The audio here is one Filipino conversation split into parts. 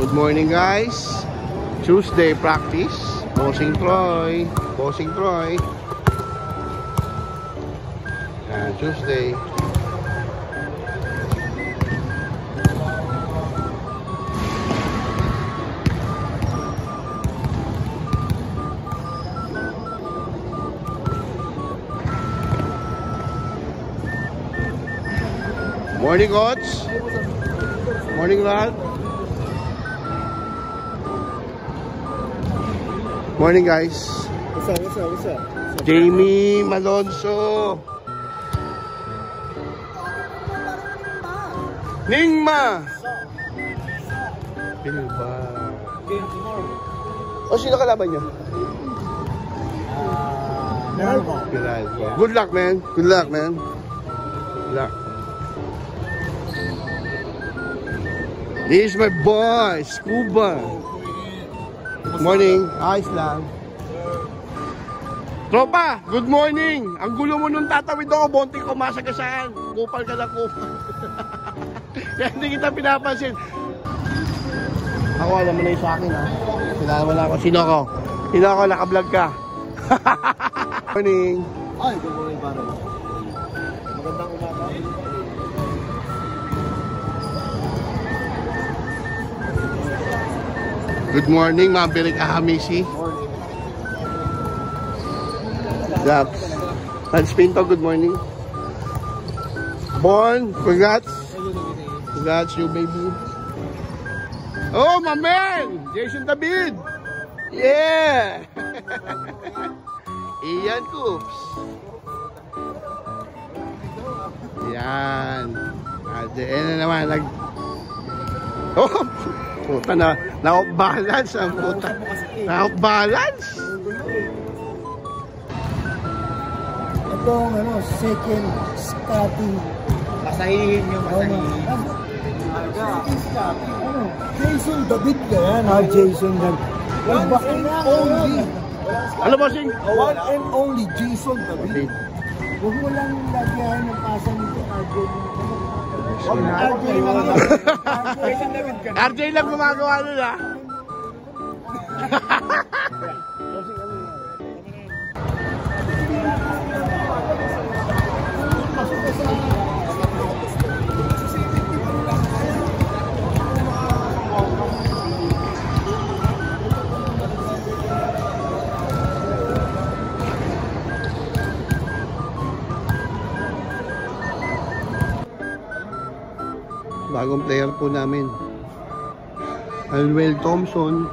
Good morning guys. Tuesday practice. Bossing Troy. Bossing Troy. Tuesday. Morning coach. Morning lad. Morning guys. What's up? Jamie Malonzo. Ningma. Pilba. Game tomorrow. O sino kalaban niyo? Meralco. Good luck man. Good luck man. Good luck. This is my boy, Scuba. Morning. Ayos lang. Tropa, good morning. Ang gulo mo nung tatawid ako, bonting kumasagasaan. Kupal ka na kupal. Kaya hindi kita pinapansin. Ako alam mo na yung sa akin ha. Kilala mo na ako. Sino ako? Sino ako? Naka-vlog ka. Morning. Ay, good morning pare. Magandang umaga. Good morning, Maverick Ahamisi. Morning. Daps. Hans Pinto, good morning. Born, congrats. Congrats you, baby. Oh, my man! Jason David! Yeah! Ian Coops. Yan. At na naman, oh! Puta na, na-off-balance ang puta. Na-off-balance? Ito ang second scotting. Masahihin yung masahihin. Jason David ka yan. Jason David. One and only. Ano ba sing? One and only Jason David. Huwag mo lang lagyan ng pasa nito, RJ lang gumagawa nun ha. Bagong player po namin, Alwell Thompson.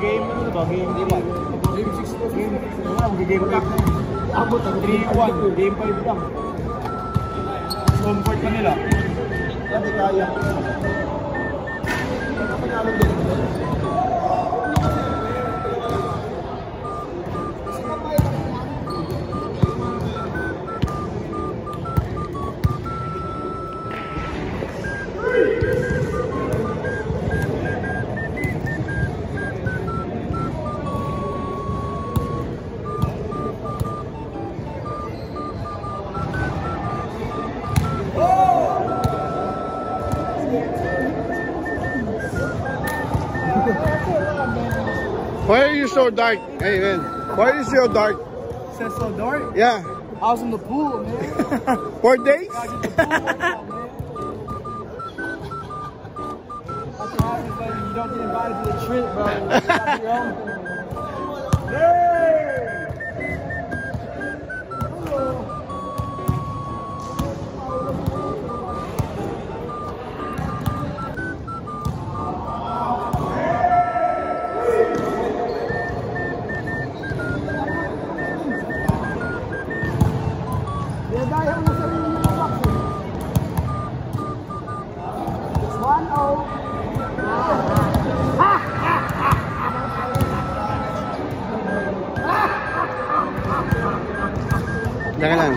Game? Game 6 po. Game back. Abot ang 3-1. Game 5 lang. Comfort ka nila. Dati kaya. Panalo din. Why are you so dark? Hey man, why are you so dark? Says so dark? Yeah. I was in the pool, man. 4 days? That's what happens when you don't get invited to the trip, bro. You got your own thing. Diyan ka lang.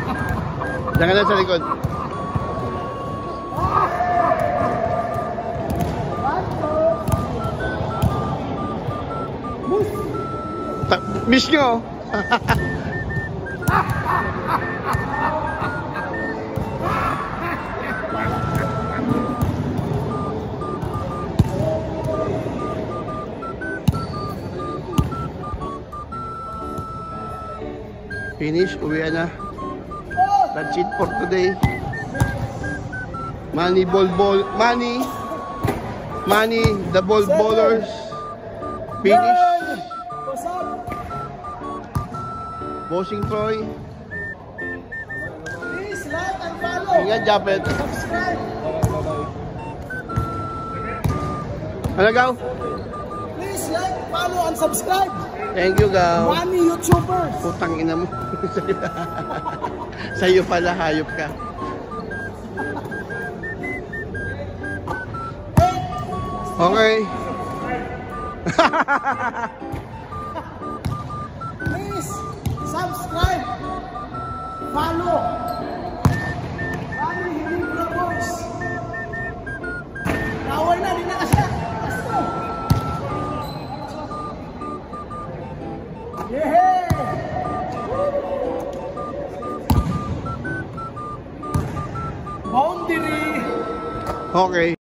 Diyan ka lang sa likod. Miss nyo. Finish, uwi na. That's it for today. Money, the ball ballers. Finish. Bossing Troy. Please like and follow. Ingat, Japet. Subscribe. Ano, Gaw? Please like, follow, and subscribe. Thank you, Gaw. Money YouTubers. Putang ina mo. Sa'yo pala, hayop ka. Okay. Please subscribe, follow. Money YouTubers. Naway na, di na kasi. Yeah! Boundary. Okay.